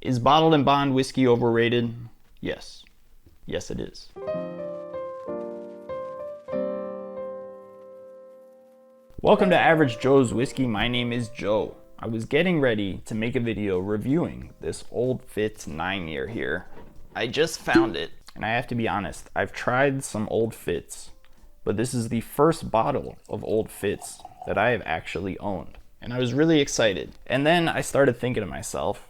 Is bottled and bond whiskey overrated? Yes. Yes, it is. Welcome to Average Joe's Whiskey. My name is Joe. I was getting ready to make a video reviewing this Old Fitz 9-year here. I just found it, and I have to be honest, I've tried some Old Fitz, but this is the first bottle of Old Fitz that I have actually owned. And I was really excited. And then I started thinking to myself,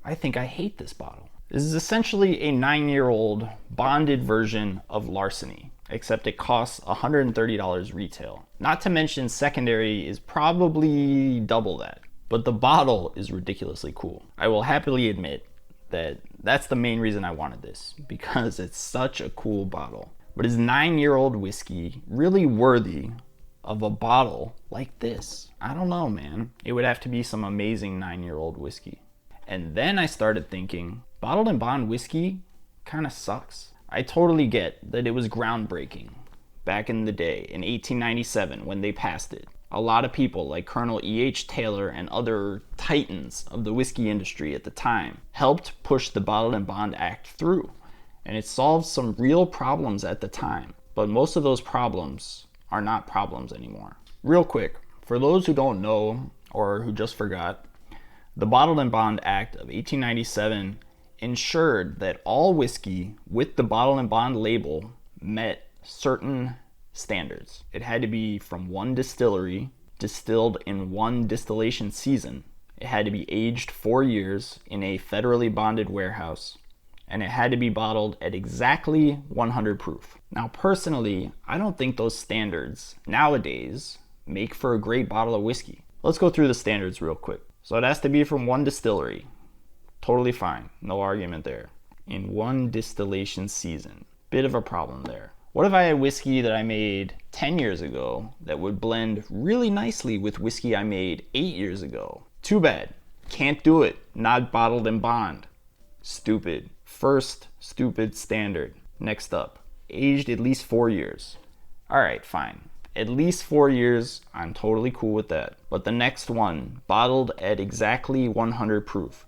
I think I hate this bottle. This is essentially a 9-year-old bonded version of Larceny, except it costs $130 retail. Not to mention secondary is probably double that. But the bottle is ridiculously cool. I will happily admit that that's the main reason I wanted this, because it's such a cool bottle. But is 9-year-old whiskey really worthy of a bottle like this? I don't know, man. It would have to be some amazing 9-year-old whiskey. And then I started thinking, bottled and bond whiskey kind of sucks. I totally get that it was groundbreaking back in the day in 1897 when they passed it. A lot of people like Colonel E.H. Taylor and other titans of the whiskey industry at the time helped push the Bottled and Bond Act through. And it solved some real problems at the time. But most of those problems are not problems anymore. Real quick, for those who don't know or who just forgot, the Bottled and Bond Act of 1897 ensured that all whiskey with the Bottled and Bond label met certain standards. It had to be from one distillery, distilled in one distillation season. It had to be aged 4 years in a federally bonded warehouse, and it had to be bottled at exactly 100 proof. Now, personally, I don't think those standards nowadays make for a great bottle of whiskey. Let's go through the standards real quick. So it has to be from one distillery. Totally fine, no argument there. In one distillation season. Bit of a problem there. What if I had whiskey that I made 10 years ago that would blend really nicely with whiskey I made 8 years ago? Too bad. Can't do it. Not bottled and bond. Stupid. First stupid standard. Next up. Aged at least 4 years. Alright, fine. At least 4 years, I'm totally cool with that. But the next one, bottled at exactly 100 proof.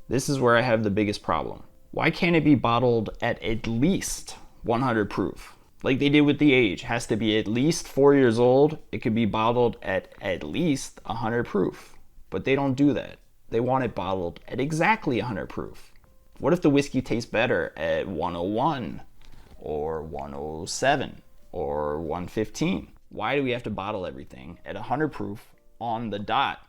This is where I have the biggest problem. Why can't it be bottled at least 100 proof? Like they did with the age. It has to be at least 4 years old. It could be bottled at least 100 proof. But they don't do that. They want it bottled at exactly 100 proof. What if the whiskey tastes better at 101 or 107 or 115? Why do we have to bottle everything at 100 proof on the dot?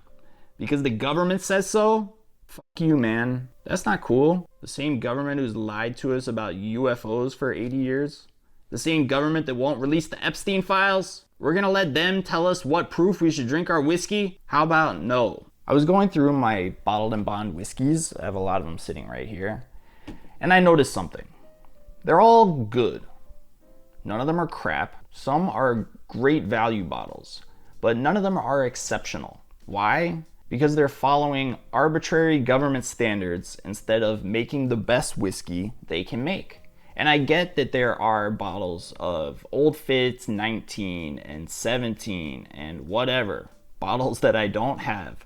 Because the government says so? Fuck you, man. That's not cool. The same government who's lied to us about UFOs for 80 years? The same government that won't release the Epstein files? We're gonna let them tell us what proof we should drink our whiskey? How about no? I was going through my bottled and bond whiskeys. I have a lot of them sitting right here. And I noticed something. They're all good. None of them are crap. Some are great value bottles, but none of them are exceptional. Why? Because they're following arbitrary government standards instead of making the best whiskey they can make. And I get that there are bottles of Old Fitz 19 and 17 and whatever, bottles that I don't have,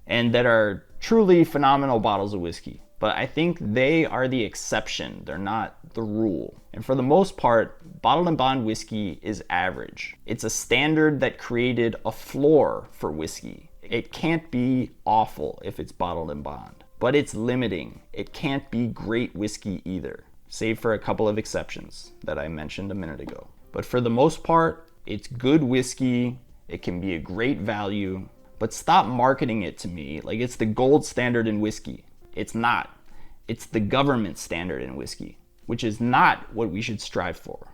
and that are truly phenomenal bottles of whiskey. But I think they are the exception, they're not the rule. And for the most part, bottled and bond whiskey is average. It's a standard that created a floor for whiskey. It can't be awful if it's bottled and bond, but it's limiting. It can't be great whiskey either, save for a couple of exceptions that I mentioned a minute ago. But for the most part, it's good whiskey. It can be a great value, but stop marketing it to me like it's the gold standard in whiskey. It's not. It's the government standard in whiskey, which is not what we should strive for.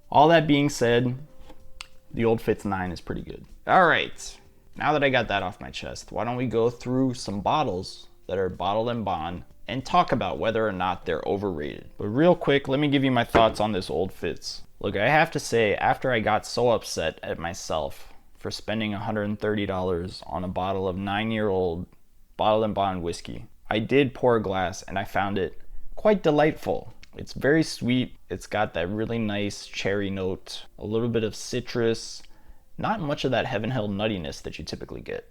All that being said, the Old Fitz 9 is pretty good. All right, now that I got that off my chest, why don't we go through some bottles that are bottled and bond and talk about whether or not they're overrated. But real quick, let me give you my thoughts on this Old Fitz. Look, I have to say, after I got so upset at myself for spending $130 on a bottle of 9-year-old bottled and bond whiskey, I did pour a glass and I found it quite delightful. It's very sweet. It's got that really nice cherry note, a little bit of citrus, not much of that Heaven Hill nuttiness that you typically get.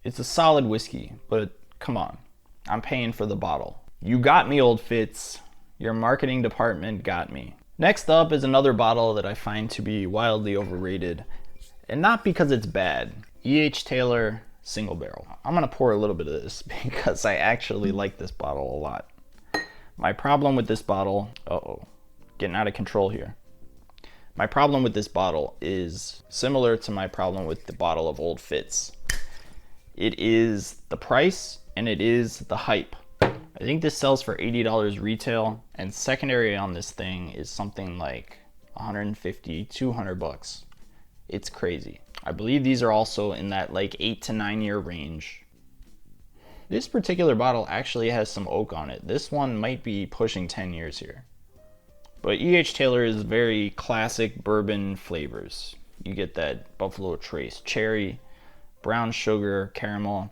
It's a solid whiskey, but come on, I'm paying for the bottle. You got me, Old Fitz. Your marketing department got me. Next up is another bottle that I find to be wildly overrated, and not because it's bad. E.H. Taylor Single Barrel. I'm gonna pour a little bit of this because I actually like this bottle a lot. My problem with this bottle, getting out of control here. My problem with this bottle is similar to my problem with the bottle of Old Fitz. It is the price and it is the hype. I think this sells for $80 retail, and secondary on this thing is something like 150, 200 bucks. It's crazy. I believe these are also in that like 8 to 9 year range. This particular bottle actually has some oak on it. This one might be pushing 10 years here. But E.H. Taylor is very classic bourbon flavors. You get that Buffalo Trace cherry, brown sugar, caramel.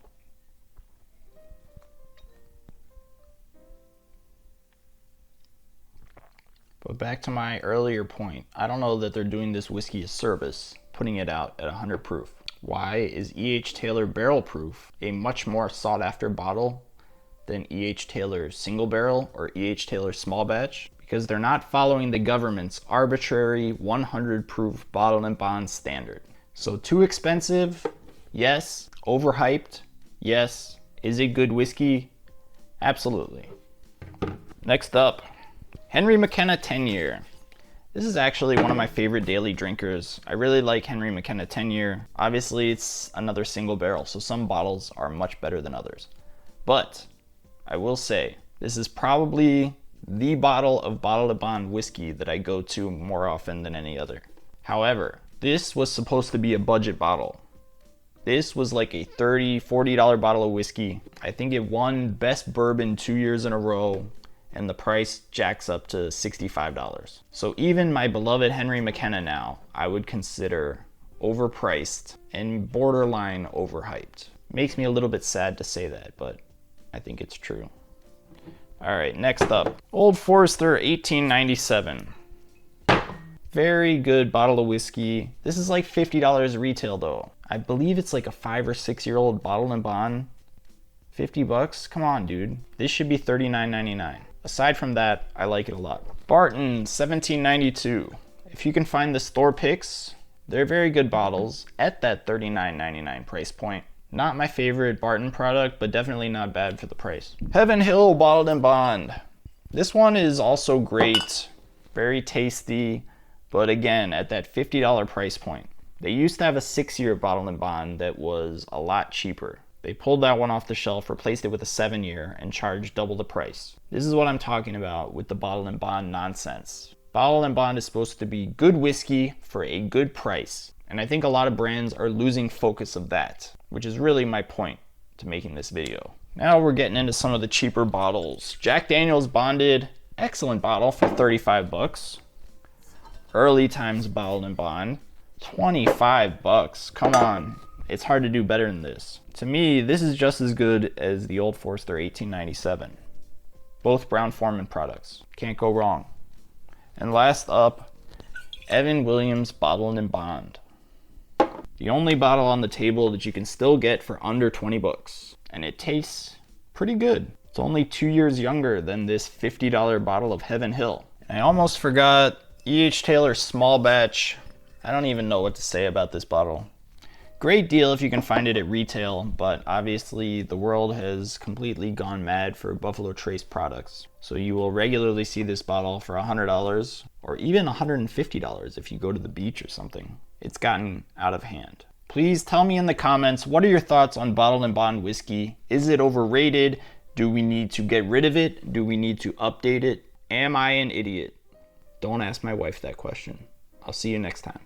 But back to my earlier point, I don't know that they're doing this whiskey a service, putting it out at 100 proof. Why is E.H. Taylor Barrel Proof a much more sought after bottle than E.H. Taylor Single Barrel or E.H. Taylor Small Batch? Because they're not following the government's arbitrary 100 proof bottle and bond standard. So too expensive? Yes. Overhyped? Yes. Is it good whiskey? Absolutely. Next up, Henry McKenna 10 Year. This is actually one of my favorite daily drinkers. I really like Henry McKenna 10 Year. Obviously, it's another single barrel, so some bottles are much better than others. But I will say, this is probably the bottle of bottle to bond whiskey that I go to more often than any other. However, this was supposed to be a budget bottle. This was like a $30, $40 bottle of whiskey. I think it won Best Bourbon 2 years in a row, and the price jacks up to $65. So even my beloved Henry McKenna now, I would consider overpriced and borderline overhyped. Makes me a little bit sad to say that, but I think it's true. All right, next up, Old Forester 1897. Very good bottle of whiskey. This is like $50 retail though. I believe it's like a 5 or 6 year old bottle and bond. 50 bucks? Come on, dude. This should be $39.99. Aside from that, I like it a lot. Barton 1792. If you can find the store picks, they're very good bottles at that $39.99 price point. Not my favorite Barton product, but definitely not bad for the price. Heaven Hill Bottled and Bond. This one is also great, very tasty, but again, at that $50 price point. They used to have a 6-year Bottled and Bond that was a lot cheaper. They pulled that one off the shelf, replaced it with a 7-year, and charged double the price. This is what I'm talking about with the Bottled and Bond nonsense. Bottled and Bond is supposed to be good whiskey for a good price. And I think a lot of brands are losing focus of that, which is really my point to making this video. Now we're getting into some of the cheaper bottles. Jack Daniel's Bonded, excellent bottle for 35 bucks. Early Times Bottled and Bond, 25 bucks. Come on, it's hard to do better than this. To me, this is just as good as the Old Forester 1897. Both Brown-Forman products, can't go wrong. And last up, Evan Williams Bottled and Bond. The only bottle on the table that you can still get for under 20 bucks. And it tastes pretty good. It's only 2 years younger than this $50 bottle of Heaven Hill. And I almost forgot E.H. Taylor Small Batch. I don't even know what to say about this bottle. Great deal if you can find it at retail, but obviously the world has completely gone mad for Buffalo Trace products. So you will regularly see this bottle for $100 or even $150 if you go to the beach or something. It's gotten out of hand. Please tell me in the comments, what are your thoughts on Bottled and Bond whiskey? Is it overrated? Do we need to get rid of it? Do we need to update it? Am I an idiot? Don't ask my wife that question. I'll see you next time.